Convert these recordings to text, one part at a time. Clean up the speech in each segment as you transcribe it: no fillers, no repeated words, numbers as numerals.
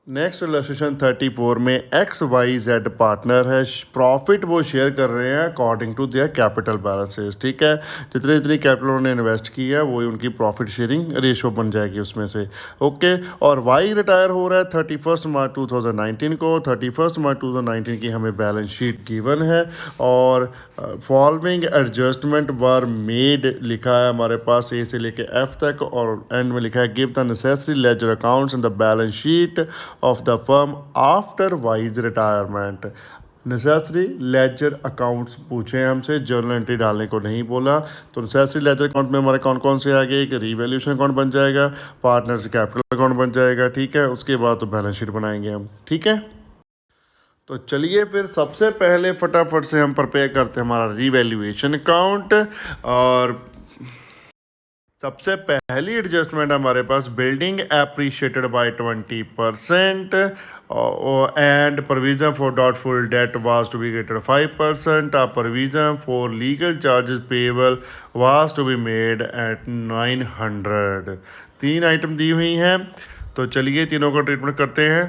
Next illustration 34 में x y z partner है, profit वो शेयर कर रहे हैं according to their capital balances. ठीक है, जितनी जितनी कैपिटल उन्होंने इन्वेस्ट की है वो उनकी प्रॉफिट शेयरिंग रेशियो बन जाएगी उसमें से। ओके, और वाई रिटायर हो रहा है 31 मार्च 2019 को। 31 मार्च 2019 की हमें बैलेंस शीट गिवन है और फॉलोइंग एडजस्टमेंट वर मेड लिखा है हमारे पास ए से लेके एफ तक, और एंड में लिखा है give the necessary ledger accounts in the balance sheet of the firm after Y's retirement। Necessary ledger accounts पूछे हमसे, जर्नल एंट्री डालने को नहीं बोला। तो नेसेसरी लेजर अकाउंट में हमारे कौन कौन से आ गए, एक रीवैल्यूएशन अकाउंट बन जाएगा, पार्टनर्स कैपिटल अकाउंट बन जाएगा। ठीक है, उसके बाद तो बैलेंस शीट बनाएंगे हम। ठीक है, तो चलिए फिर सबसे पहले फटाफट से हम प्रिपेयर करते हैं हमारा रीवैल्यूएशन अकाउंट। और सबसे पहली एडजस्टमेंट हमारे पास building appreciated by 20% and provision for doubtful debt was to be greater 5%। Provision for legal charges payable was to be made at 900। तीन आइटम दी हुई हैं, तो चलिए तीनों का ट्रीटमेंट करते हैं।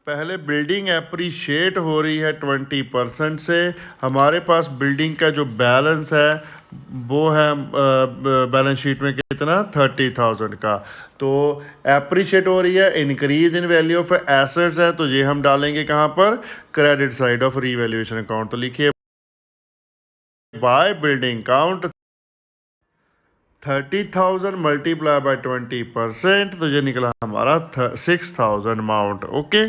पहले बिल्डिंग एप्रिशिएट हो रही है 20% से। हमारे पास बिल्डिंग का जो बैलेंस है वो है बैलेंस शीट में कितना, 30,000 का। तो एप्रिशिएट हो रही है, increase in value of assets है, तो ये हम डालेंगे कहाँ पर, credit side of revaluation account. तो लिखिए by building account 30,000 multiply by 20%, तो ये निकला हमारा 6,000 amount. Okay,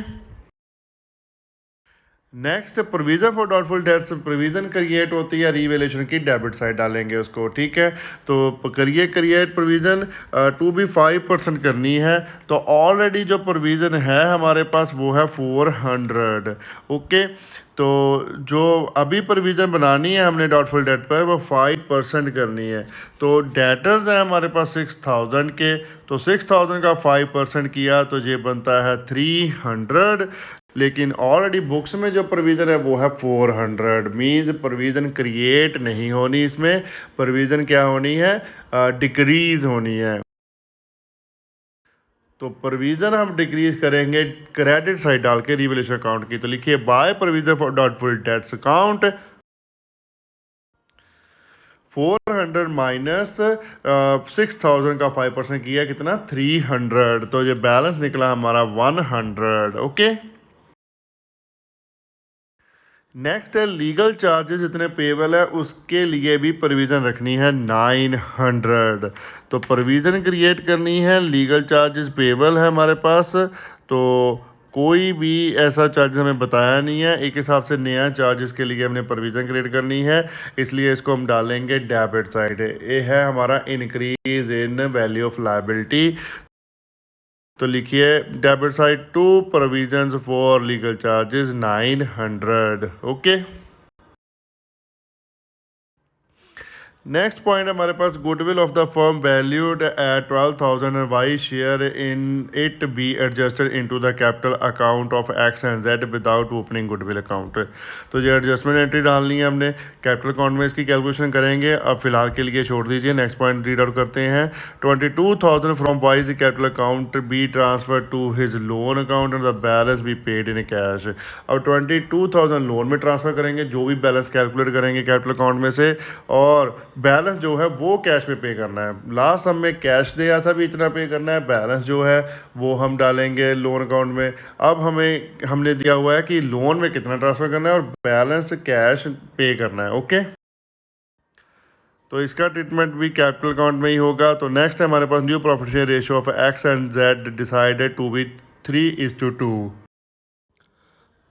next provision for doubtful debts, provision create होती है रीवैल्यूएशन की, डेबिट साइड डालेंगे उसको। ठीक है, तो क्रिएट प्रोविजन टू बी 5% करनी है, तो ऑलरेडी जो प्रोविजन है हमारे पास वो है 400। ओके, तो जो अभी प्रोविजन बनानी है हमने डॉटफुल डेट पर वो 5% करनी है। तो डेटर्स है हमारे पास 6,000 के, तो 6,000 का 5% किया तो ये बनता है 300। लेकिन ऑलरेडी बुक्स में जो प्रोविज़न है वो है 400, मीन्स प्रोविज़न क्रिएट नहीं होनी, इसमें प्रोविज़न क्या होनी है, डिक्रीज होनी है। तो प्रोविज़न हम डिक्रीज करेंगे क्रेडिट साइड डाल के रीवैल्यूएशन अकाउंट की। तो लिखिए by provision for doubtful debts account 400 minus 6,000 का 5% किया कितना, 300, तो ये बैलेंस निकला हमारा 100। ओके, नेक्स्ट है लीगल चार्जेस इतने पेबल है, उसके लिए भी प्रोविज़न रखनी है 900। तो प्रोविज़न क्रिएट करनी है, लीगल चार्जेस पेबल है हमारे पास, तो कोई भी ऐसा चार्ज हमें बताया नहीं है। एक हिसाब से नया चार्जेस के लिए हमने प्रोविज़न क्रिएट करनी है, इसलिए इसको हम डालेंगे डेबिट साइड। ये है हमारा increase in value of liability. तो लिखिए debit side to provisions for legal charges 900। Okay, next point हमारे पास goodwill of the firm valued at 12,000 Y share in it be adjusted into the capital account of X and Z without opening goodwill account. तो ये adjustment entry डालनी है हमने capital account में, इसकी calculation करेंगे। अब फिलहाल के लिए छोड़ दीजिए, नेक्स्ट पॉइंट रीड आउट करते हैं। 22,000 from Y's capital account be transfer to his loan account and the balance be paid in cash. अब 22,000 लोन में ट्रांसफर करेंगे, जो भी बैलेंस कैलकुलेट करेंगे कैपिटल अकाउंट में से, और बैलेंस जो है वो कैश में पे करना है। लास्ट हमने कैश दिया था भी इतना पे करना है, बैलेंस जो है वो हम डालेंगे लोन अकाउंट में। अब हमने दिया हुआ है कि लोन में कितना ट्रांसफर करना है और बैलेंस कैश पे करना है। ओके, तो इसका ट्रीटमेंट भी कैपिटल अकाउंट में ही होगा। तो नेक्स्ट है हमारे पास new profit share ratio of X and Z decided to be 3:2।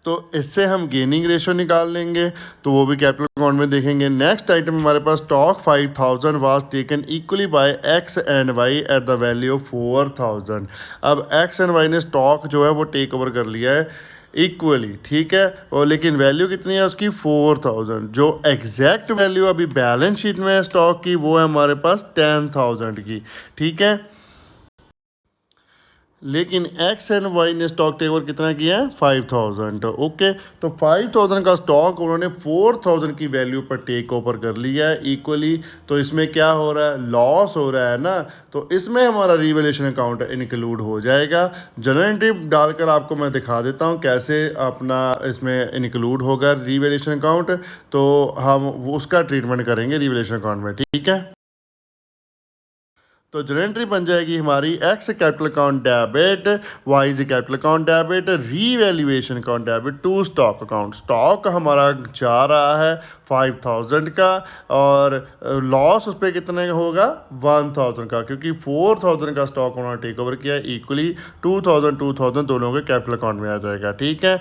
तो इससे हम गेनिंग रेशियो निकाल लेंगे, तो वो भी कैपिटल अकाउंट में देखेंगे। नेक्स्ट आइटम हमारे पास stock 5,000 was taken equally by x and Y at the value of 4,000। अब एक्स एंड वाई ने स्टॉक जो है वो टेक ओवर कर लिया है इक्वली, ठीक है, और लेकिन वैल्यू कितनी है उसकी 4,000। जो एग्जैक्ट वैल्यू अभी बैलेंस शीट में है स्टॉक की वो है हमारे पास 10,000 की। ठीक है, लेकिन एक्स एंड वाई ने स्टॉक टेक ओवर कितना किया है 5000। ओके, तो 5000 का स्टॉक उन्होंने 4000 की वैल्यू पर टेक ओवर कर लिया है इक्वली। तो इसमें क्या हो रहा है, लॉस हो रहा है ना, तो इसमें हमारा रिवैल्यूएशन अकाउंट इंक्लूड हो जाएगा। जनरल एंट्री डालकर आपको मैं दिखा देता हूँ कैसे अपना इसमें इंक्लूड होगा रिवैल्यूएशन अकाउंट। तो हम उसका ट्रीटमेंट करेंगे रिवैल्यूएशन अकाउंट में, ठीक है। तो जनरल एंट्री बन जाएगी हमारी x capital account debit, y is capital account debit, revaluation account debit to stock account. Stock हमारा जा रहा है 5000 का और लॉस उस पर कितने का होगा 1000 का, क्योंकि 4000 का स्टॉक उन्होंने टेक ओवर किया इक्वली। 2000 दोनों के कैपिटल अकाउंट में आ जाएगा, ठीक है।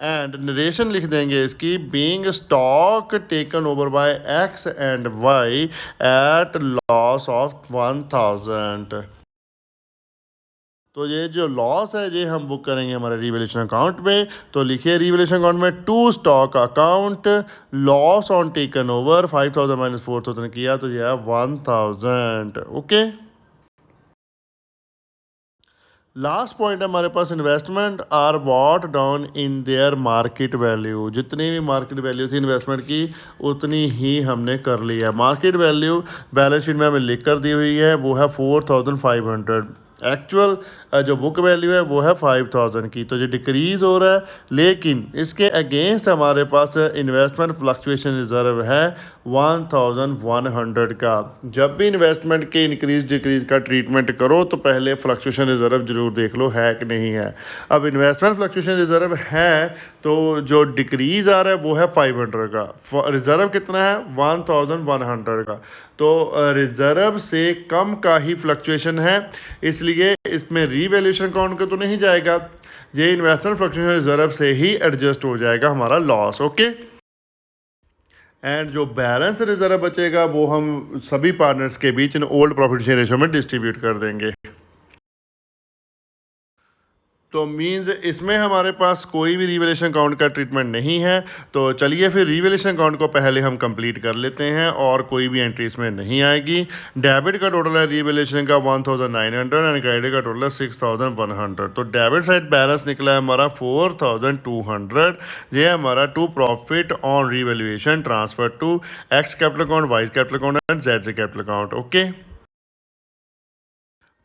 एंड नरेशन लिख देंगे इसकी, being stock taken over by x and Y at loss of 1000। तो ये जो लॉस है ये हम बुक करेंगे हमारे रिवैल्यूएशन अकाउंट में। तो लिखिए रिवैल्यूएशन अकाउंट में to stock account loss on taken over 5000 minus 4000 किया तो ये है 1000। ओके, लास्ट पॉइंट है हमारे पास, investment are bought down in their market value. जितनी भी मार्केट वैल्यू थी इन्वेस्टमेंट की उतनी ही हमने कर ली है। मार्केट वैल्यू बैलेंस शीट में हमें लिख कर दी हुई है, वो है 4500। एक्चुअल जो बुक वैल्यू है वो है 5000 की, तो ये डिक्रीज हो रहा है। लेकिन इसके अगेंस्ट हमारे पास इन्वेस्टमेंट फ्लक्चुएशन रिजर्व है 1100 का। जब भी इन्वेस्टमेंट के इंक्रीज डिक्रीज का ट्रीटमेंट करो तो पहले फ्लक्चुएशन रिजर्व जरूर देख लो है कि नहीं है। अब इन्वेस्टमेंट फ्लक्चुएशन रिजर्व है तो जो डिक्रीज आ रहा है वो है 500 का, रिजर्व कितना है 1100 का। तो रिजर्व से कम का ही फ्लक्चुएशन है, इसलिए इसमें रीवैल्यूएशन अकाउंट को तो नहीं जाएगा, ये इन्वेस्टमेंट फ्लक्चुएशन रिजर्व से ही एडजस्ट हो जाएगा हमारा लॉस। ओके, एंड जो बैलेंस रिजर्व बचेगा वो हम सभी पार्टनर्स के बीच in old profit share ratio में डिस्ट्रीब्यूट कर देंगे। तो मींस इसमें हमारे पास कोई भी रिवैल्यूएशन अकाउंट का ट्रीटमेंट नहीं है। तो चलिए फिर रिवैल्यूएशन अकाउंट को पहले हम कंप्लीट कर लेते हैं और कोई भी एंट्री इसमें नहीं आएगी। डेबिट का टोटल है रिवैल्यूएशन का 1900 एंड क्रेडिट का टोटल है 6100। तो डेबिट साइड बैलेंस निकला है हमारा 4200। ये है हमारा to profit on revaluation transfer to x capital account, Y capital account and z capital account. Okay,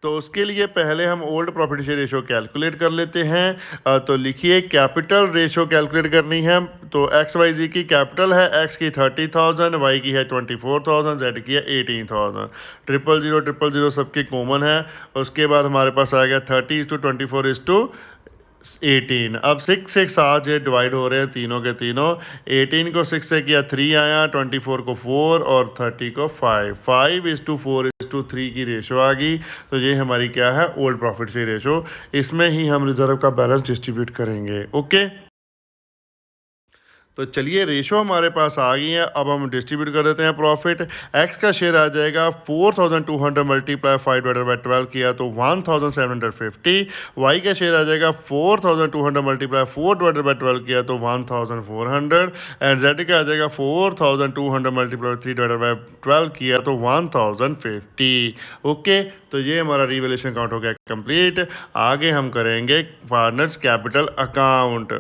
तो उसके लिए पहले हम old profit share ratio calculate कर लेते हैं। तो लिखिए कैपिटल रेशो कैलकुलेट करनी है। तो एक्स वाई जी की कैपिटल है, एक्स की 30,000, वाई की है 24,000, जेड की है 18,000। 000 सबके कॉमन है। उसके बाद हमारे पास आ गया 30:24:18। अब 6 से 7 ये डिवाइड हो रहे हैं तीनों के तीनों। 18 को 6 से किया 3 आया, 24 को 4 और 30 को 5। 5:4:3 की रेशो आ गई। तो ये हमारी क्या है ओल्ड प्रॉफिट से रेशो। इसमें ही हम रिजर्व का बैलेंस डिस्ट्रीब्यूट करेंगे। ओके, तो चलिए रेशो हमारे पास आ गई है। अब हम डिस्ट्रीब्यूट कर देते हैं प्रॉफिट। एक्स का शेयर आ जाएगा 4200 मल्टीप्लाई 5/12 किया तो 1750। वाई का शेयर आ जाएगा 4200 मल्टीप्लाई 4/12 किया तो 1400। एंड जेड का आ जाएगा 4200 मल्टीप्लाई 3/12 किया तो 1050। ओके, तो ये हमारा रिवैल्यूएशन अकाउंट हो गया कंप्लीट। आगे हम करेंगे पार्टनर्स कैपिटल अकाउंट।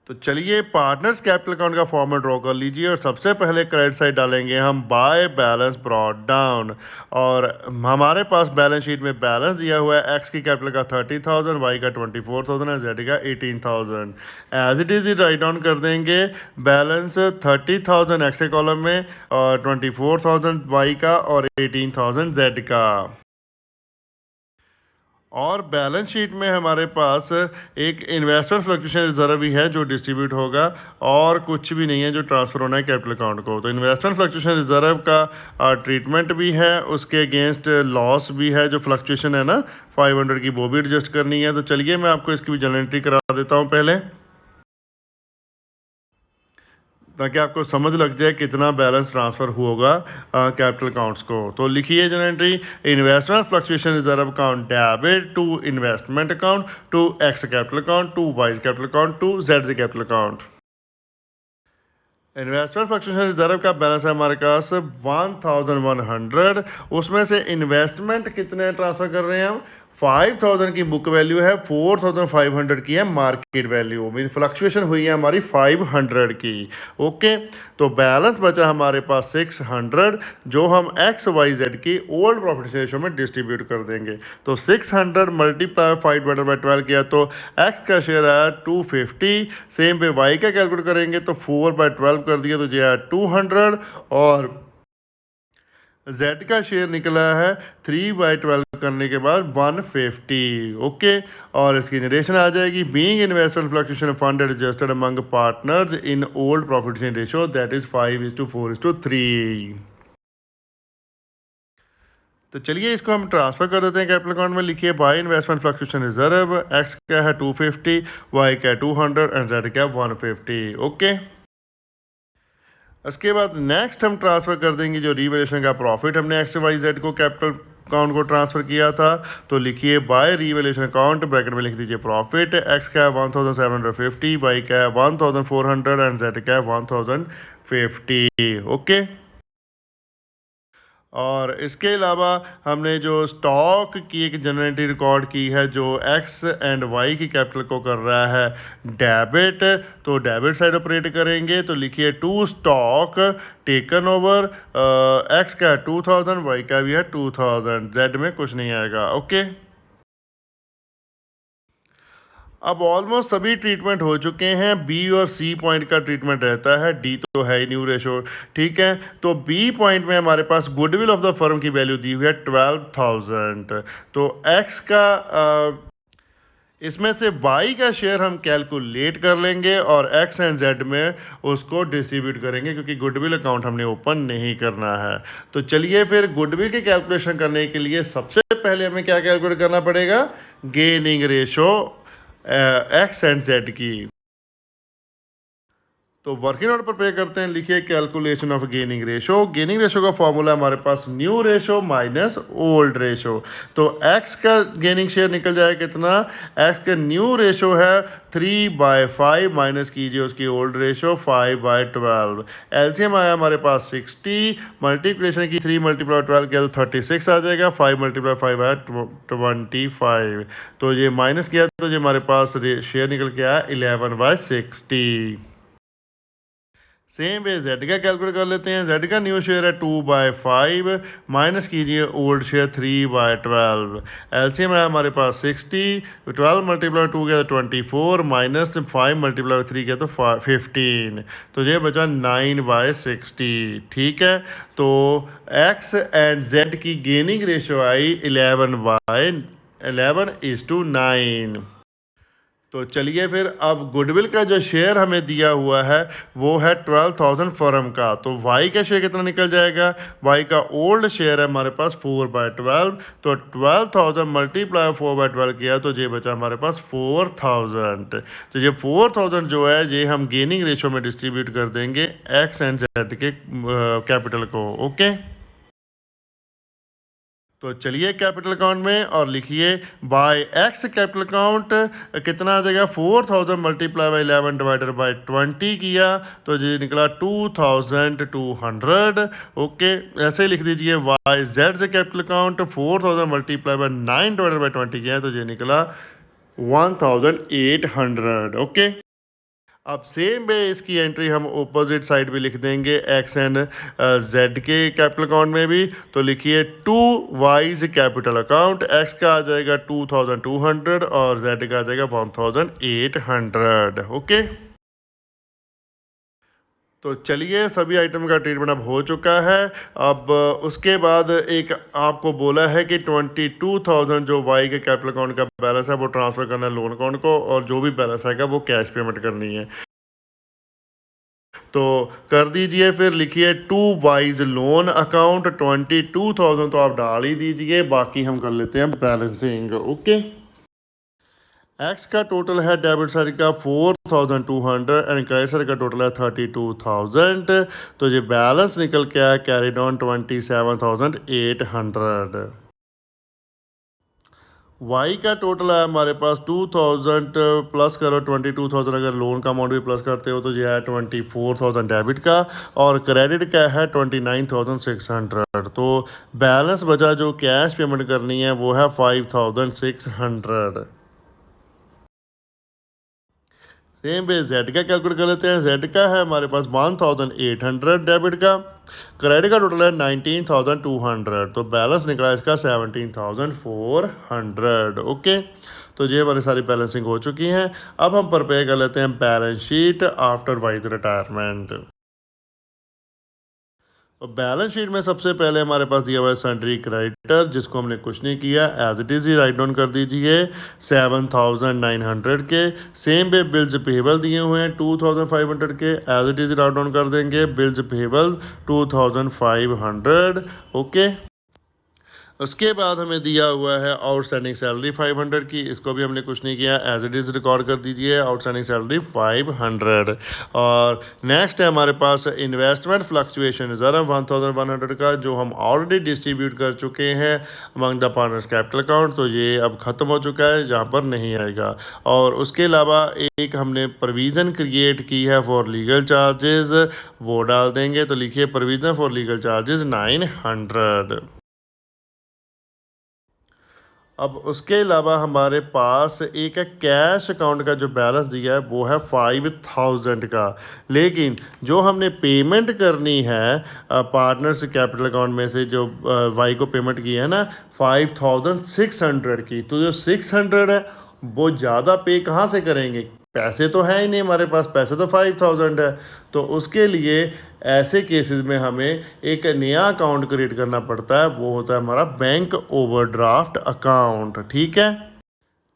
तो चलिए पार्टनर्स कैपिटल अकाउंट का फॉर्मेट ड्रॉ कर लीजिए और सबसे पहले क्रेडिट साइड डालेंगे हम बाय बैलेंस ब्रॉट डाउन। और हमारे पास बैलेंस शीट में बैलेंस दिया हुआ है एक्स की कैपिटल का 30,000, वाई का 24,000 और जेड का 18,000। As it is write down कर देंगे बैलेंस 30,000 एक्स के कॉलम में और 24,000 वाई का और 18,000 जेड का। और बैलेंस शीट में हमारे पास एक इन्वेस्टमेंट फ्लक्चुएशन रिजर्व भी है जो डिस्ट्रीब्यूट होगा और कुछ भी नहीं है जो ट्रांसफर होना है कैपिटल अकाउंट को। तो इन्वेस्टमेंट फ्लक्चुएशन रिजर्व का ट्रीटमेंट भी है, उसके अगेंस्ट लॉस भी है, जो फ्लक्चुएशन है ना 500 की वो भी एडजस्ट करनी है। तो चलिए मैं आपको इसकी भी जनरल एंट्री करा देता हूँ पहले, ताकि आपको समझ लग जाए कितना बैलेंस ट्रांसफर होगा कैपिटल अकाउंट्स को। तो लिखिए general entry, investment fluctuation reserve account debit to investment account to x capital account to y capital account to z capital account. Investment fluctuation reserve का बैलेंस है हमारे पास 1100। उसमें से इन्वेस्टमेंट कितने ट्रांसफर कर रहे हैं हम? 5000 की बुक वैल्यू है, 4500 की है मार्केट वैल्यू, मीन फ्लक्चुएशन हुई है हमारी 500 की। ओके, तो बैलेंस बचा हमारे पास 600, जो हम एक्स वाई जेड की ओल्ड प्रॉफिट रेशियो में डिस्ट्रीब्यूट कर देंगे। तो 600 मल्टीप्लाई 5/12 किया तो एक्स का शेयर आया 250। सेम पे वाई का कैलकुलेट करेंगे तो 4/12 कर दिया तो जो है 200, और Z का शेयर निकला है 3/12 करने के बाद 150। ओके, और इसकी जनरेशन आ जाएगी being investment fluctuation fund adjusted among partners in old profit sharing ratio that is 5:4:3। तो चलिए इसको हम ट्रांसफर कर देते हैं कैपिटल अकाउंट में। लिखिए by investment fluctuation reserve, x का है 250, वाई का है 200 एंड जेड का है 150। ओके, उसके बाद नेक्स्ट हम ट्रांसफर कर देंगे जो रीवैल्यूएशन का प्रॉफिट हमने एक्स वाई जेड को कैपिटल अकाउंट को ट्रांसफर किया था। तो लिखिए बाय रीवैल्यूएशन अकाउंट, ब्रैकेट में लिख दीजिए प्रॉफिट, एक्स का है 1750, वाई का है 1400 एंड जेड का है 1050। ओके, और इसके अलावा हमने जो स्टॉक की एक जनरेटिव रिकॉर्ड की है जो एक्स एंड वाई की कैपिटल को कर रहा है डेबिट, तो डेबिट साइड ऑपरेट करेंगे। तो लिखिए to stock taken over, x का है 2000, वाई का भी है 2000, जेड में कुछ नहीं आएगा। ओके, अब ऑलमोस्ट सभी ट्रीटमेंट हो चुके हैं। बी और सी पॉइंट का ट्रीटमेंट रहता है, डी तो है ही न्यू रेशो। ठीक है, तो बी पॉइंट में हमारे पास गुडविल ऑफ द फर्म की वैल्यू दी हुई है 12,000। तो एक्स का इसमें से वाई का शेयर हम कैलकुलेट कर लेंगे और एक्स एंड जेड में उसको डिस्ट्रीब्यूट करेंगे, क्योंकि गुडविल अकाउंट हमने ओपन नहीं करना है। तो चलिए फिर गुडविल की कैलकुलेशन करने के लिए सबसे पहले हमें क्या कैलकुलेट करना पड़ेगा? Gaining ratio X and Z की। तो वर्किंग नोट पर पे करते हैं। लिखिए calculation of gaining ratio. Gaining ratio का फॉर्मूला हमारे पास new ratio minus old ratio. तो एक्स का गेनिंग शेयर निकल जाएगा कितना? एक्स का न्यू रेशो है 3/5, माइनस कीजिए उसकी ओल्ड रेशो 5/12। एलसीएम आया हमारे पास 60, मल्टीप्लिकेशन की 3 × 12 किया तो 36 आ जाएगा, 5 × 5 आया 25। तो ये माइनस किया तो ये हमारे पास शेयर निकल के आया 11/60। सेम वे जेड का कैलकुलेट कर लेते हैं। जेड का न्यू शेयर है 2/5, माइनस कीजिए ओल्ड शेयर 3/12। एलसीएम है हमारे पास 60, 12 × 2 किया तो 24, माइनस 5 × 3 किया तो 15। तो ये बचा 9/60। ठीक है, तो एक्स एंड जेड की गेनिंग रेशियो आई 11/9। तो चलिए फिर अब गुडविल का जो शेयर हमें दिया हुआ है वो है 12,000 फर्म का। तो वाई का शेयर कितना निकल जाएगा? वाई का ओल्ड शेयर है हमारे पास 4/12, तो 12,000 मल्टीप्लाई 4/12 किया तो ये बचा हमारे पास 4,000। तो ये 4,000 जो है ये हम गेनिंग रेशो में डिस्ट्रीब्यूट कर देंगे एक्स एंड जेड के कैपिटल को। ओके, तो चलिए कैपिटल अकाउंट में और लिखिए बाय एक्स कैपिटल अकाउंट कितना आ जाएगा? 4,000 मल्टीप्लाई बाई 11/20 किया तो ये निकला 2,200। ओके, ऐसे ही लिख दीजिए वाई जेड से कैपिटल अकाउंट 4,000 मल्टीप्लाई बाई 9/20 किया तो ये निकला 1,800। ओके, अब सेम वे इसकी एंट्री हम ऑपोजिट साइड भी लिख देंगे एक्स एंड जेड के कैपिटल अकाउंट में भी। तो लिखिए to Y's capital account, x का आ जाएगा 2,200 और जेड का आ जाएगा 1,800। ओके, तो चलिए सभी आइटम का ट्रीटमेंट अब हो चुका है। अब उसके बाद एक आपको बोला है कि 22,000 जो वाई के कैपिटल अकाउंट का बैलेंस है वो ट्रांसफर करना है लोन अकाउंट को, और जो भी बैलेंस आएगा वो कैश पेमेंट करनी है। तो कर दीजिए, फिर लिखिए टू वाइज लोन अकाउंट 22,000 तो आप डाल ही दीजिए, बाकी हम कर लेते हैं बैलेंसिंग। ओके, एक्स का टोटल है डेबिट साइड का 4,200 एंड क्रेडिट साइड का टोटल है 32,000। तो ये बैलेंस निकल के आया कैरिड ऑन 27,800। वाई का टोटल है हमारे पास 2000 प्लस करो 22,000, अगर लोन का अमाउंट भी प्लस करते हो तो ये है 24,000 डेबिट का, और क्रेडिट का है 29,600। तो बैलेंस बचा जो कैश पेमेंट करनी है वो है 5,600। सेम वे जेड का कैलकुलेट कर लेते हैं। जेड का है हमारे पास 1,800 डेबिट का, क्रेडिट का टोटल है 19,200, तो बैलेंस निकला इसका 17,400। ओके, तो ये हमारी सारी बैलेंसिंग हो चुकी हैं। अब हम प्रिपेयर कर लेते हैं balance sheet after wise retirement. और बैलेंस शीट में सबसे पहले हमारे पास दिया हुआ है सन्ड्री क्रेडिटर, जिसको हमने कुछ नहीं किया, एज इट इज़ ही राइट डाउन कर दीजिए 7,900 के। सेम पे बिल्स पेबल दिए हुए हैं 2,500 के, as it is write down कर देंगे बिल्स पेबल 2,500। ओके, उसके बाद हमें दिया हुआ है आउटस्टैंडिंग सैलरी 500 की, इसको भी हमने कुछ नहीं किया, एज इट इज़ रिकॉर्ड कर दीजिए आउटस्टैंडिंग सैलरी 500। और नेक्स्ट है हमारे पास इन्वेस्टमेंट फ्लक्चुएशन रिजर्व 1,100 का, जो हम ऑलरेडी डिस्ट्रीब्यूट कर चुके हैं among the partners capital account, तो ये अब ख़त्म हो चुका है, जहाँ पर नहीं आएगा। और उसके अलावा एक हमने प्रोविज़न क्रिएट की है फॉर लीगल चार्जेस, वो डाल देंगे, तो लिखिए प्रोविज़न फॉर लीगल चार्जेस 900। अब उसके अलावा हमारे पास एक है कैश अकाउंट का जो बैलेंस दिया है वो है 5,000 का, लेकिन जो हमने पेमेंट करनी है पार्टनर्स कैपिटल अकाउंट में से जो वाई को पेमेंट की है ना 5,600 की, तो जो 600 है वो ज़्यादा पे कहाँ से करेंगे, पैसे तो है ही नहीं हमारे पास, पैसे तो 5,000 है। तो उसके लिए ऐसे केसेस में हमें एक नया अकाउंट क्रिएट करना पड़ता है, वो होता है हमारा बैंक ओवरड्राफ्ट अकाउंट। ठीक है,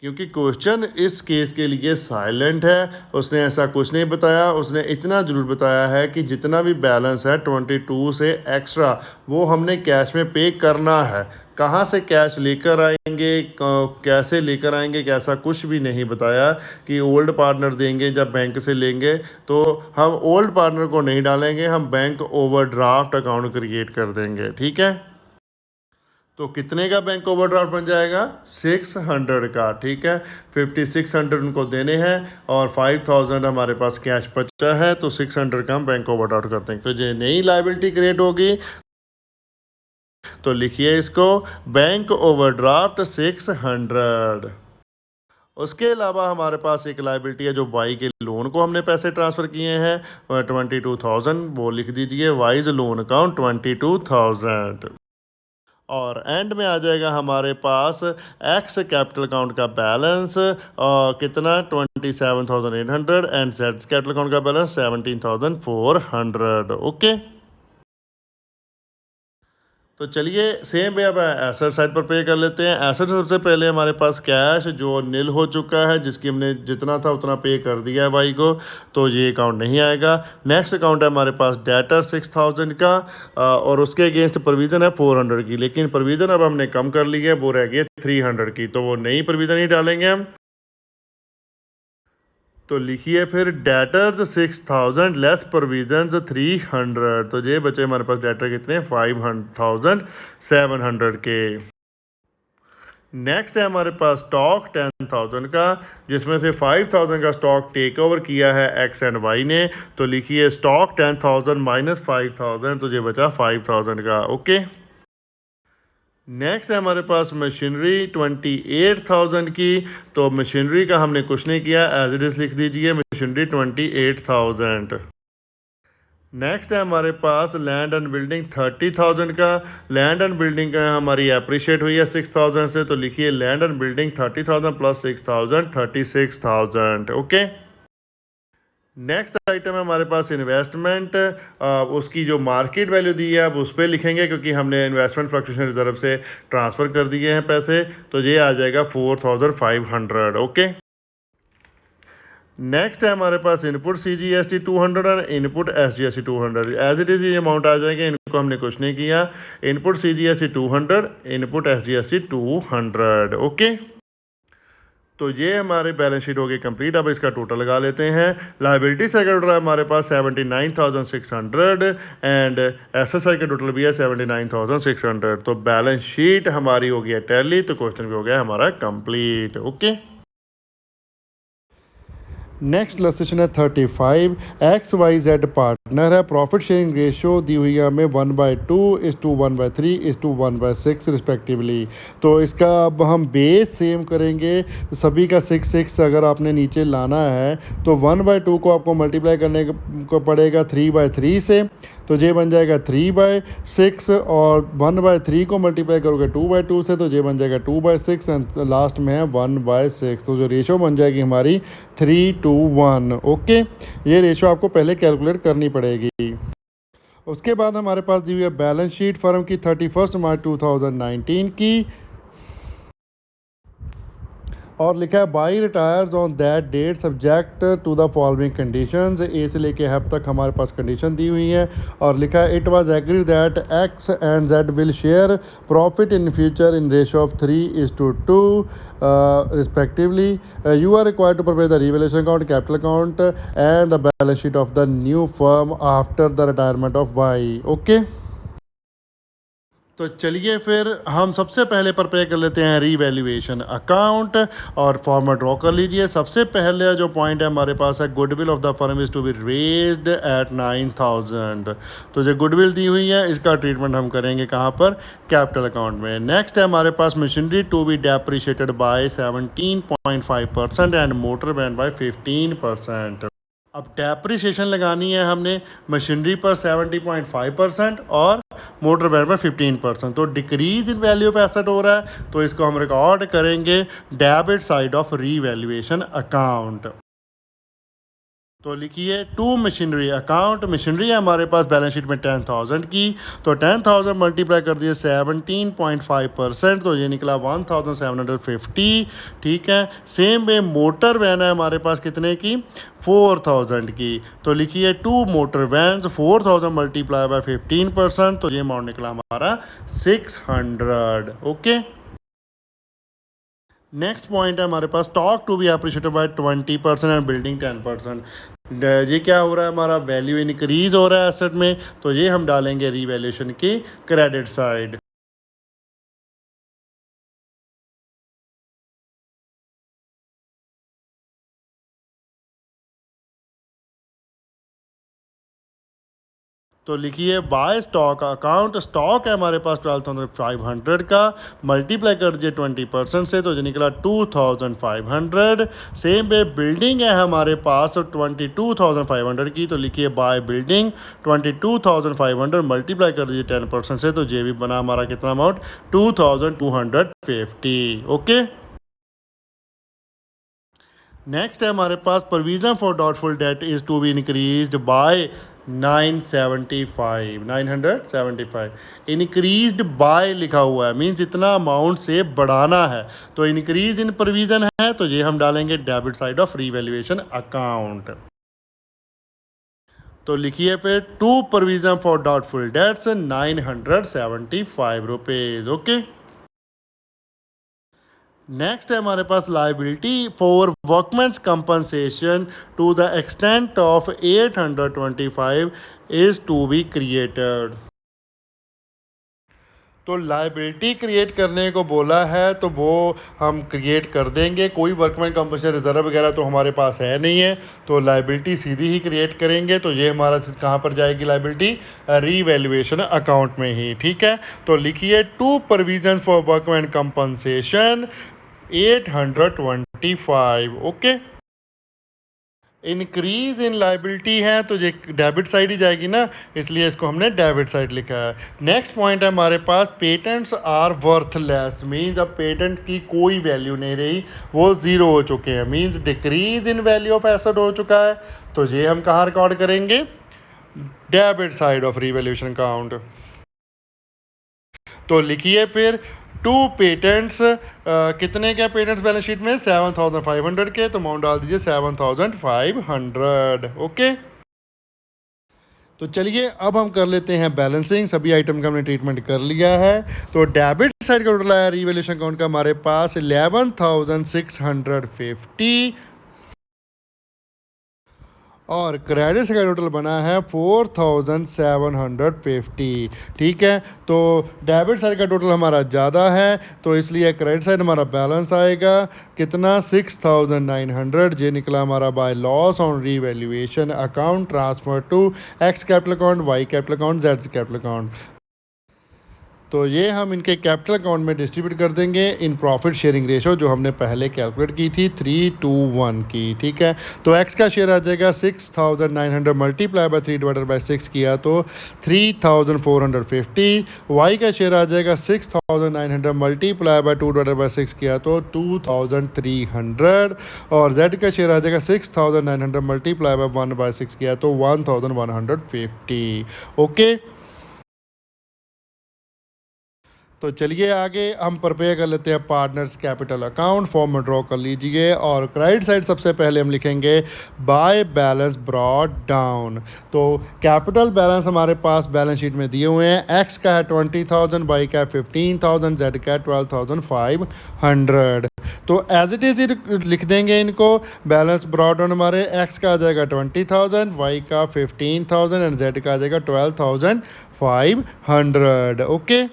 क्योंकि क्वेश्चन इस केस के लिए साइलेंट है, उसने ऐसा कुछ नहीं बताया, उसने इतना जरूर बताया है कि जितना भी बैलेंस है 22 से एक्स्ट्रा वो हमने कैश में पे करना है। कहाँ से कैश लेकर आएंगे, कैसे लेकर आएंगे, कैसा कुछ भी नहीं बताया कि ओल्ड पार्टनर देंगे या बैंक से लेंगे। तो हम ओल्ड पार्टनर को नहीं डालेंगे, हम बैंक ओवरड्राफ्ट अकाउंट क्रिएट कर देंगे। ठीक है, तो कितने का बैंक ओवरड्राफ्ट बन जाएगा 600 का। ठीक है, 5,600 उनको देने हैं और 5,000 हमारे पास कैश बचा है, तो 600 का हम बैंक ओवरड्राफ्ट कर देंगे। तो ये नई लायबिलिटी क्रिएट होगी, तो लिखिए इसको बैंक ओवरड्राफ्ट 600। उसके अलावा हमारे पास एक लायबिलिटी है जो वाई के लोन को हमने पैसे ट्रांसफ़र किए हैं 22,000, वो लिख दीजिए वाइज लोन अकाउंट 22,000। और एंड में आ जाएगा हमारे पास एक्स कैपिटल अकाउंट का बैलेंस कितना 27,800 एंड जेड कैपिटल अकाउंट का बैलेंस 17,400। ओके, तो चलिए सेम वे अब एसेट साइड पर पे कर लेते हैं। एसेट सबसे पहले हमारे पास कैश जो नील हो चुका है, जिसकी हमने जितना था उतना पे कर दिया है वाई को, तो ये अकाउंट नहीं आएगा। नेक्स्ट अकाउंट है हमारे पास डेटर 6,000 का और उसके अगेंस्ट प्रोविज़न है 400 की, लेकिन प्रोविज़न अब हमने कम कर ली है, वो रह गई 300 की, तो वो नई प्रोविज़न ही डालेंगे हम। तो लिखिए फिर डेटर्स 6,000 लेस प्रोविजंस 300, तो ये बचे हमारे पास डेटर कितने 5,700 के। नेक्स्ट है हमारे पास स्टॉक 10,000 का, जिसमें से 5,000 का स्टॉक टेक ओवर किया है एक्स एंड वाई ने, तो लिखिए स्टॉक 10,000 माइनस 5,000, तो ये बचा 5,000 का। ओके, नेक्स्ट है हमारे पास मशीनरी 28,000 की, तो मशीनरी का हमने कुछ नहीं किया, एज इट इज़ लिख दीजिए मशीनरी 28,000। नेक्स्ट है हमारे पास लैंड एंड बिल्डिंग 30,000 का, लैंड एंड बिल्डिंग का हमारी अप्रिशिएट हुई है 6,000 से, तो लिखिए land and building 30,000 plus 6,000 36,000। Okay, next item है हमारे पास इन्वेस्टमेंट, उसकी जो मार्केट वैल्यू दी है अब उस पर लिखेंगे, क्योंकि हमने इन्वेस्टमेंट फ्लक्चुएशन रिजर्व से ट्रांसफ़र कर दिए हैं पैसे, तो ये आ जाएगा 4,500। ओके, नेक्स्ट है हमारे पास इनपुट CGST 200 और input SGST 200, as it is ये अमाउंट आ जाएगा, इनको हमने कुछ नहीं किया। Input CGST 200, input SGST 200। Okay, तो ये हमारे बैलेंस शीट हो गई कंप्लीट। अब इसका टोटल लगा लेते हैं। लाइबिलिटी साइड का टोटल है हमारे पास 79,600 एंड एसेट साइड का टोटल भी है 79,600। तो बैलेंस शीट हमारी हो गई है टैली, तो क्वेश्चन भी हो गया हमारा कंप्लीट। ओके, नेक्स्ट इलस्ट्रेशन है 35। एक्स वाई जेड पार्टनर है, प्रॉफिट शेयरिंग रेशियो दी हुई है हमें 1/2 1/3 1/6 रिस्पेक्टिवली। तो इसका अब हम बेस सेम करेंगे, सभी का 6 अगर आपने नीचे लाना है तो 1/2 को आपको मल्टीप्लाई करने को पड़ेगा 3/3 से, तो ये बन जाएगा 3/6 और 1/3 को मल्टीप्लाई करोगे 2/2 से, तो ये बन जाएगा 2/6 एंड लास्ट में है 1/6। तो जो रेशो बन जाएगी हमारी 3:1। ओके, ये रेशो आपको पहले कैलकुलेट करनी पड़ेगी। उसके बाद हमारे पास दी हुई है बैलेंस शीट फर्म की 31 मार्च 2019 की, और लिखा है Y retires on that date subject to the following conditions. A से लेके एफ तक हमारे पास कंडीशन दी हुई है, और लिखा है it was agreed that x and z will share profit in future in ratio of 3:2 respectively. You are required to prepare the revaluation account, capital account and the balance sheet of the new firm after the retirement of y. Okay, तो चलिए फिर हम सबसे पहले prepare कर लेते हैं revaluation account, और फॉर्मेट ड्रॉ कर लीजिए। सबसे पहले जो पॉइंट है हमारे पास है goodwill of the firm is to be raised at 9,000। तो जो गुडविल दी हुई है इसका ट्रीटमेंट हम करेंगे कहाँ पर, कैपिटल अकाउंट में। नेक्स्ट है हमारे पास machinery to be depreciated by 17.5% and motor van by 15%। अब डेप्रिसिएशन लगानी है हमने मशीनरी पर 70.5% और मोटर वैन पर 15%। तो decrease in value of asset हो रहा है, तो इसको हम रिकॉर्ड करेंगे debit side of revaluation account. तो लिखिए टू मशीनरी अकाउंट, मशीनरी है हमारे पास बैलेंस शीट में 10,000 की, तो 10,000 मल्टीप्लाई कर दिए 17.5%, तो ये निकला 1,750। ठीक है, सेम वे मोटर वैन है हमारे पास कितने की, 4,000 की। तो लिखिए to motor van 4,000 multiply by 15%, तो ये अमाउंट निकला हमारा 600। ओके, नेक्स्ट पॉइंट है हमारे पास stock to be appreciated by 20% and building 10%। ये क्या हो रहा है, हमारा वैल्यू इंक्रीज हो रहा है एसेट में, तो ये हम डालेंगे रीवैल्यूएशन की क्रेडिट साइड। तो लिखिए बाय स्टॉक अकाउंट, स्टॉक है हमारे पास 12,500 का, मल्टीप्लाई कर दीजिए 20% से, तो जो निकला 2,500। सेम वे बिल्डिंग है हमारे पास 22,500 की, तो लिखिए बाय बिल्डिंग 22,500 मल्टीप्लाई कर दीजिए 10% से, तो ये भी बना हमारा कितना अमाउंट, 2,250। ओके, नेक्स्ट है हमारे पास provision for doubtful debt is to be increased by 975 increased by लिखा हुआ है, मीन्स इतना अमाउंट से बढ़ाना है, तो इंक्रीज इन प्रोविजन है, तो ये हम डालेंगे debit side of revaluation account. तो लिखिए फिर to provision for doubtful debts 975 rupees. Okay, next है हमारे पास liability for workman's compensation to the extent of 825 is to be created. तो लाइबिलिटी क्रिएट करने को बोला है, तो वो हम क्रिएट कर देंगे। कोई वर्कमैन कंपनसेशन रिजर्व वगैरह तो हमारे पास है नहीं है, तो लाइबिलिटी सीधी ही क्रिएट करेंगे। तो ये हमारा कहाँ पर जाएगी लाइबिलिटी, रीवैल्यूएशन अकाउंट में ही। ठीक है, तो लिखिए to provision for workman compensation 825। Okay, increase in liability है, तो ये डेबिट साइड ही जाएगी ना, इसलिए इसको हमने डेबिट साइड लिखा है। नेक्स्ट पॉइंट है हमारे पास पेटेंट्स आर वर्थलेस, मीन्स अब पेटेंट की कोई वैल्यू नहीं रही, वो जीरो हो चुके हैं, means decrease in value of asset हो चुका है, तो ये हम कहाँ रिकॉर्ड करेंगे, debit side of revaluation account. तो लिखिए फिर टू पेटेंट्स, कितने के पेटेंट्स बैलेंस शीट में 7,500 के, तो अमाउंट डाल दीजिए 7,500। ओके, तो चलिए अब हम कर लेते हैं बैलेंसिंग। सभी आइटम का हमने ट्रीटमेंट कर लिया है। तो डेबिट साइड का टोटल आया रिवैल्यूएशन अकाउंट का हमारे पास 11,650 और क्रेडिट साइड का टोटल बना है 4,750। ठीक है, तो डेबिट साइड का टोटल हमारा ज़्यादा है तो इसलिए क्रेडिट साइड हमारा बैलेंस आएगा कितना 6,900। ये निकला हमारा by loss on revaluation account transfer to x capital account, Y capital account, Z capital account. तो ये हम इनके कैपिटल अकाउंट में डिस्ट्रीब्यूट कर देंगे इन प्रॉफिट शेयरिंग रेशो जो हमने पहले कैलकुलेट की थी 3:1 की। ठीक है, तो एक्स का शेयर आ जाएगा 6,900 मल्टीप्लाई बाय 3/6 किया तो 3,450। वाई का शेयर आ जाएगा 6,900 मल्टीप्लाई बाय 2/6 किया तो 2,300। और जेड का शेयर आ जाएगा 6,900 मल्टीप्लाई बाय 1/6 किया तो 1,150। ओके, तो चलिए आगे हम प्रिपेयर कर लेते हैं पार्टनर्स कैपिटल अकाउंट। फॉर्म में ड्रॉ कर लीजिए और क्रेडिट साइड सबसे पहले हम लिखेंगे बाय बैलेंस ब्रॉट डाउन। तो कैपिटल बैलेंस हमारे पास बैलेंस शीट में दिए हुए हैं। एक्स का है 20,000, वाई का है 15,000, जेड का है 12,500। तो एज इट इज लिख देंगे इनको। बैलेंस ब्रॉट डाउन हमारे एक्स का आ जाएगा 20,000, वाई का 15,000 एंड जेड का आ जाएगा 12,500। ओके,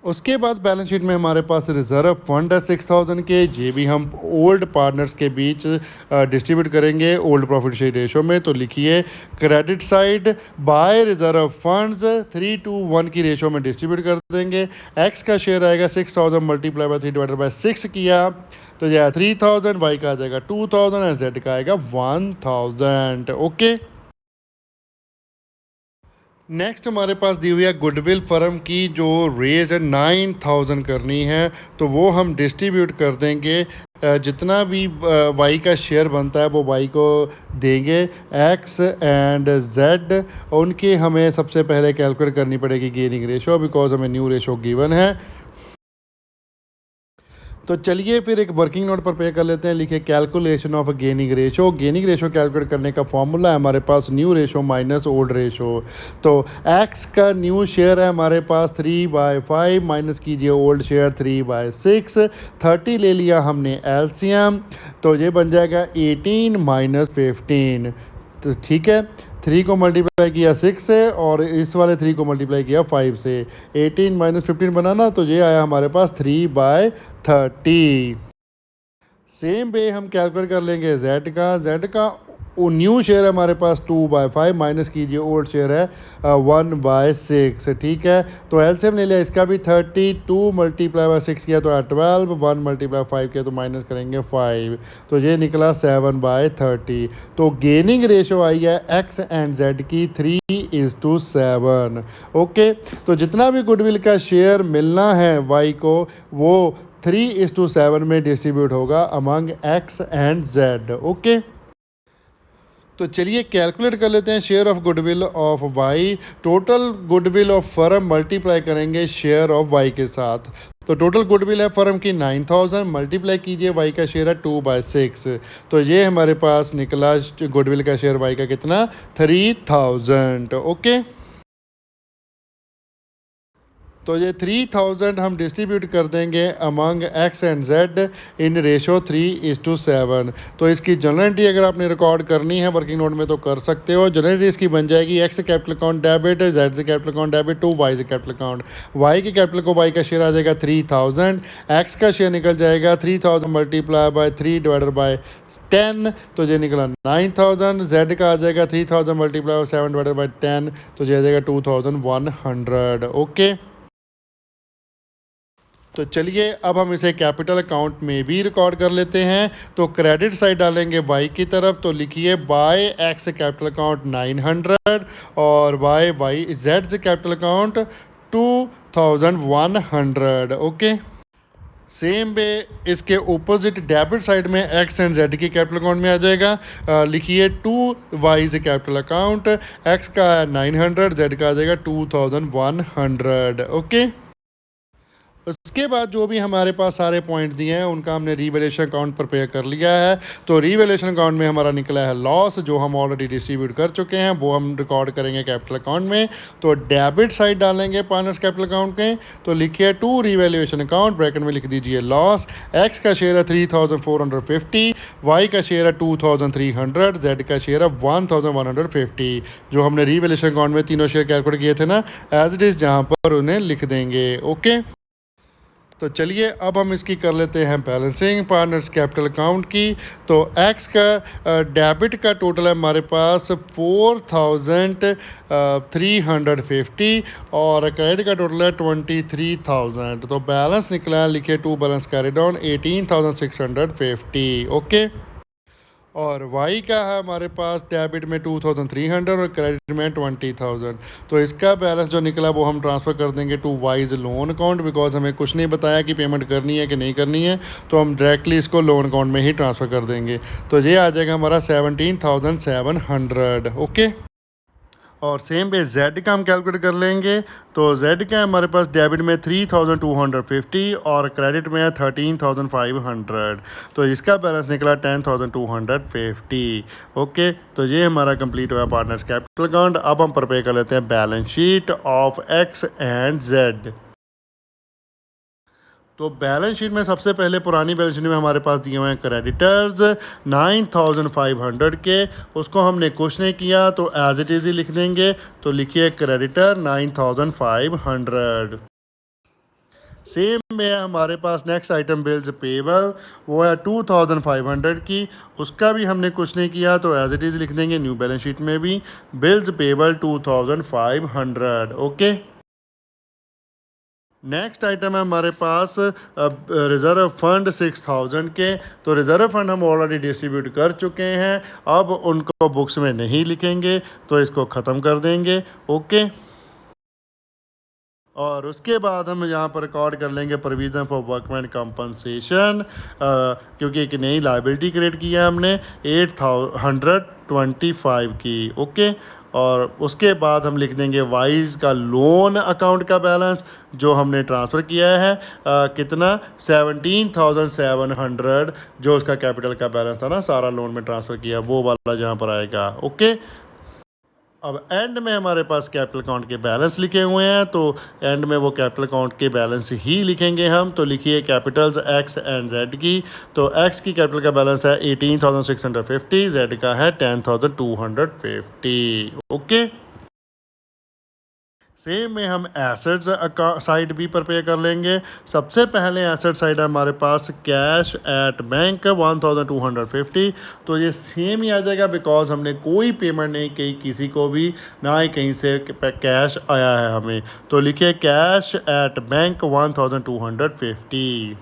उसके बाद बैलेंस शीट में हमारे पास रिजर्व फंड है 6,000 के। ये भी हम ओल्ड पार्टनर्स के बीच डिस्ट्रीब्यूट करेंगे ओल्ड प्रॉफिट शेयर रेशो में। तो लिखिए credit side by reserve funds 3:1 की रेशो में डिस्ट्रीब्यूट कर देंगे। एक्स का शेयर आएगा 6,000 मल्टीप्लाई बाय 3/6 किया तो यह 3,000, वाई का आ जाएगा 2,000 एंड जेड का आएगा 1,000। ओके, नेक्स्ट हमारे पास दी हुई है गुडविल फर्म की जो रेज 9,000 करनी है। तो वो हम डिस्ट्रीब्यूट कर देंगे। जितना भी वाई का शेयर बनता है वो वाई को देंगे। एक्स एंड जेड उनकी हमें सबसे पहले कैलकुलेट करनी पड़ेगी गेनिंग रेशो, बिकॉज हमें न्यू रेशो गिवन है। तो चलिए फिर एक वर्किंग नोट पर पे कर लेते हैं। लिखिए calculation of gaining ratio. Gaining ratio calculate करने का फॉर्मूला है हमारे पास new ratio minus old ratio. तो एक्स का न्यू शेयर है हमारे पास 3/5 माइनस कीजिए ओल्ड शेयर 3/6। 30 ले लिया हमने एलसीएम तो ये बन जाएगा 18 माइनस 15। तो ठीक है, 3 को मल्टीप्लाई किया 6 से और इस वाले 3 को मल्टीप्लाई किया 5 से। 18 माइनस 15 बनाना तो ये आया हमारे पास 3/30। सेम वे हम कैलकुलेट कर लेंगे जेड का न्यू शेयर है हमारे पास 2/5 माइनस कीजिए ओल्ड शेयर है 1/6। ठीक है, तो एलसीएम ले लिया इसका भी 30। 2 मल्टीप्लाई बाय 6 किया तो 12, 1 मल्टीप्लाई 5 किया तो माइनस करेंगे 5 तो ये निकला 7/30। तो गेनिंग रेशो आई है एक्स एंड जेड की 3:7। ओके, तो जितना भी गुडविल का शेयर मिलना है वाई को वो 3:7 में डिस्ट्रीब्यूट होगा among X and Z. Okay, तो चलिए कैलकुलेट कर लेते हैं share of goodwill of Y. Total goodwill of firm multiply करेंगे शेयर ऑफ वाई के साथ। तो टोटल गुडविल है फर्म की 9,000 मल्टीप्लाई कीजिए वाई का शेयर है 2/6 तो ये हमारे पास निकला गुडविल का शेयर वाई का कितना 3,000। ओके, तो ये 3,000 हम डिस्ट्रीब्यूट कर देंगे among X and Z in ratio 3:7। तो इसकी जनरल एंट्री अगर आपने रिकॉर्ड करनी है वर्किंग नोट में तो कर सकते हो। जनरल एंट्री इसकी बन जाएगी एक्स से कैपिटल अकाउंट डेबिट, जेड से capital account debit to Y से कैपिटल अकाउंट। वाई के कैपिटल को वाई का शेयर आ जाएगा 3,000। एक्स का शेयर निकल जाएगा 3,000 मल्टीप्लाई बाय 3/10 तो ये निकला 9,000। जेड का आ जाएगा 3,000 मल्टीप्लाई बाय 7/10 तो ये आ जाएगा 2,100। ओके, तो चलिए अब हम इसे कैपिटल अकाउंट में भी रिकॉर्ड कर लेते हैं। तो क्रेडिट साइड डालेंगे वाई की तरफ तो लिखिए बाय एक्स कैपिटल अकाउंट 900 और बाय वाई जेड से capital account 2,100। Okay, same way इसके ओपोजिट डेबिट साइड में एक्स एंड जेड की कैपिटल अकाउंट में आ जाएगा। लिखिए 2 से कैपिटल अकाउंट। एक्स का 900, जेड का आ जाएगा 2,100। ओके, उसके बाद जो भी हमारे पास सारे पॉइंट दिए हैं उनका हमने रीवैल्यूएशन अकाउंट प्रिपेयर कर लिया है। तो रीवैल्यूएशन अकाउंट में हमारा निकला है लॉस, जो हम ऑलरेडी डिस्ट्रीब्यूट कर चुके हैं, वो हम रिकॉर्ड करेंगे कैपिटल अकाउंट में। तो डेबिट साइड डालेंगे पार्टनर्स कैपिटल अकाउंट के, तो लिखिए टू रीवैल्यूएशन अकाउंट, ब्रैकेट में लिख दीजिए लॉस। एक्स का शेयर है 3450, वाई का शेयर है 2300, जेड का शेयर है 1150। जो हमने रीवैल्यूएशन अकाउंट में तीनों शेयर कैलकुलेट किए थे ना, एज इट इज जहाँ पर उन्हें लिख देंगे। ओके, तो चलिए अब हम इसकी कर लेते हैं बैलेंसिंग पार्टनर्स कैपिटल अकाउंट की। तो एक्स का डेबिट का टोटल है हमारे पास 4350 और क्रेडिट का टोटल है 23,000। तो बैलेंस निकला है, लिखिए to balance carried on 18,650। Okay, और वाई का है हमारे पास डेबिट में 2300 और क्रेडिट में 20,000। तो इसका बैलेंस जो निकला वो हम ट्रांसफ़र कर देंगे to Y's loan account, because हमें कुछ नहीं बताया कि पेमेंट करनी है कि नहीं करनी है, तो हम डायरेक्टली इसको लोन अकाउंट में ही ट्रांसफ़र कर देंगे। तो ये आ जाएगा हमारा 17,700। ओके, और सेम पे जेड का हम कैलकुलेट कर लेंगे। तो जेड का हमारे पास डेबिट में 3,250 और क्रेडिट में है 13,500। तो इसका बैलेंस निकला 10,250। ओके, तो ये हमारा कंप्लीट हुआ पार्टनर्स कैपिटल अकाउंट। अब हम प्रिपेयर कर लेते हैं balance sheet of X and Z. तो बैलेंस शीट में सबसे पहले पुरानी बैलेंस शीट में हमारे पास दिए हुए हैं क्रेडिटर्स 9,500 के, उसको हमने कुछ नहीं किया तो एज इट इज़ ही लिख देंगे। तो लिखिए क्रेडिटर 9,500। सेम में हमारे पास नेक्स्ट आइटम बिल्स पेबल, वो है 2,500 की, उसका भी हमने कुछ नहीं किया तो एज इट इज़ लिख देंगे न्यू बैलेंस शीट में भी bills payable 2,500। Okay, next item है हमारे पास रिज़र्व फंड 6,000 के। तो रिज़र्व फंड हम ऑलरेडी डिस्ट्रीब्यूट कर चुके हैं, अब उनको बुक्स में नहीं लिखेंगे, तो इसको ख़त्म कर देंगे। ओके, और उसके बाद हम यहाँ पर रिकॉर्ड कर लेंगे प्रोविज़न फॉर वर्कमैन कंपनसेशन, क्योंकि एक नई लाइबिलिटी क्रिएट की है हमने 825 की। ओके, और उसके बाद हम लिख देंगे वाइज का लोन अकाउंट का बैलेंस जो हमने ट्रांसफ़र किया है, कितना 17,700, जो उसका कैपिटल का बैलेंस था ना, सारा लोन में ट्रांसफ़र किया, वो वाला जहाँ पर आएगा। ओके, अब एंड में हमारे पास कैपिटल अकाउंट के बैलेंस लिखे हुए हैं, तो एंड में वो कैपिटल अकाउंट के बैलेंस ही लिखेंगे हम। तो लिखिए कैपिटल्स एक्स एंड जेड की। तो एक्स की कैपिटल का बैलेंस है 18,650, जेड का है 10,250। ओके, सेम में हम एसेट्स साइड भी प्रिपेयर कर लेंगे। सबसे पहले एसेट साइड है हमारे पास कैश एट बैंक 1,250। तो ये सेम ही आ जाएगा, बिकॉज हमने कोई पेमेंट नहीं की किसी को भी, ना ही कहीं से कैश आया है हमें। तो लिखिए cash at bank 1,250।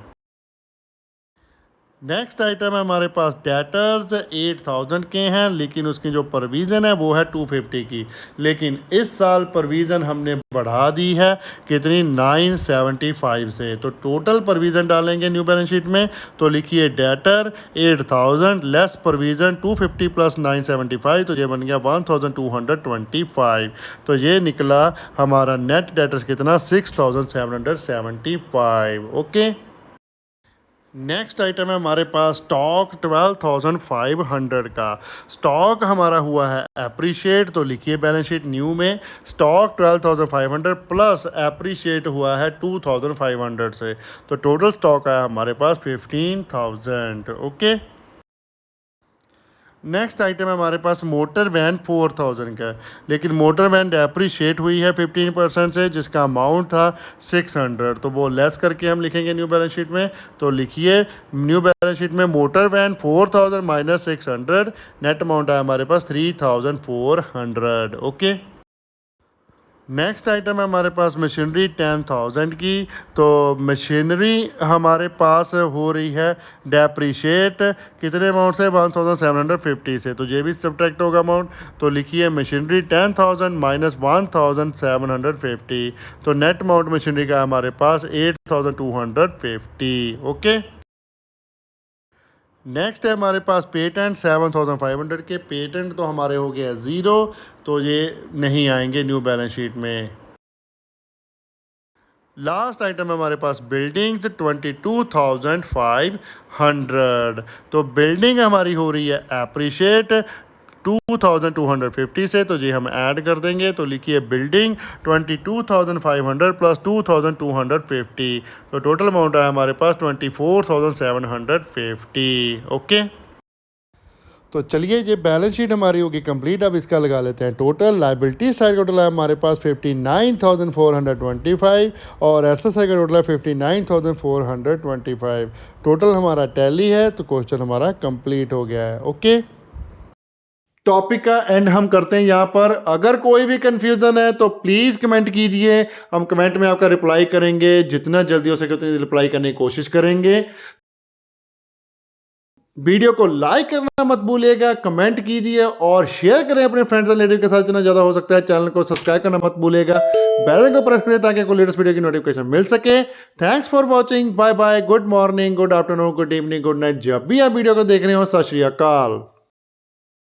Next item है हमारे पास डेटर्स 8,000 के हैं, लेकिन उसकी जो प्रोविज़न है वो है 250 की। लेकिन इस साल प्रोविज़न हमने बढ़ा दी है, कितनी 975 से। तो टोटल प्रोविज़न डालेंगे न्यू बैलेंस शीट में। तो लिखिए डेटर 8,000 लेस प्रोविज़न 250 प्लस 975, तो ये बन गया 1,225। तो ये निकला हमारा नेट डेटर्स कितना 6,775। ओके, नेक्स्ट आइटम है हमारे पास स्टॉक 12,500 का। स्टॉक हमारा हुआ है एप्रिशिएट, तो लिखिए बैलेंस शीट न्यू में स्टॉक 12,500 प्लस एप्रिशिएट हुआ है 2,500 से। तो टोटल स्टॉक है हमारे पास 15,000। ओके, नेक्स्ट आइटम है हमारे पास मोटर वैन 4,000 का, लेकिन मोटर वैन डेप्रीशिएट हुई है 15% से, जिसका अमाउंट था 600। तो वो लेस करके हम लिखेंगे न्यू बैलेंस शीट में। तो लिखिए न्यू बैलेंस शीट में motor van 4,000 minus 600, net amount है हमारे पास 3,400। ओके, नेक्स्ट आइटम है हमारे पास मशीनरी 10,000 की। तो मशीनरी हमारे पास हो रही है डेप्रीशिएट कितने अमाउंट से 1,750 से, तो ये भी सब्ट्रैक्ट होगा अमाउंट। तो लिखिए मशीनरी 10,000 माइनस 1,750, तो नेट अमाउंट मशीनरी का हमारे पास 8,250। ओके, नेक्स्ट है हमारे पास पेटेंट 7,500 के। पेटेंट तो हमारे हो गया ज़ीरो, तो ये नहीं आएंगे न्यू बैलेंस शीट में। लास्ट आइटम है हमारे पास बिल्डिंग्स 22,500। तो बिल्डिंग हमारी हो रही है अप्रिशिएट 2250 से, तो जी हम ऐड कर देंगे। तो लिखिए बिल्डिंग 22,500 प्लस 2250, तो टोटल अमाउंट है हमारे पास 24,750। ओके, तो चलिए ये बैलेंस शीट हमारी होगी कंप्लीट। अब इसका लगा लेते हैं टोटल। लाइबिलिटी साइड का टोटल है हमारे पास 59,425 और एसेट साइड का टोटल है 59,425। टोटल हमारा टैली है, तो क्वेश्चन हमारा कंप्लीट हो गया है। ओके, टॉपिक का एंड हम करते हैं यहाँ पर। अगर कोई भी कंफ्यूजन है तो प्लीज कमेंट कीजिए, हम कमेंट में आपका रिप्लाई करेंगे। जितना जल्दी हो सके उतनी रिप्लाई करने की कोशिश करेंगे। वीडियो को लाइक करना मत भूलिएगा, कमेंट कीजिए और शेयर करें अपने फ्रेंड्स एंड रिलेटिव के साथ जितना ज्यादा हो सकता है। चैनल को सब्सक्राइब करना मत भूलिएगा, बेल आइकन को प्रेस करिए ताकि आपको लेटेस्ट वीडियो की नोटिफिकेशन मिल सके। Thanks for watching, bye bye, good morning, good afternoon, good evening, good night, जब भी आप वीडियो को देख रहे हो। सत श्री अकाल।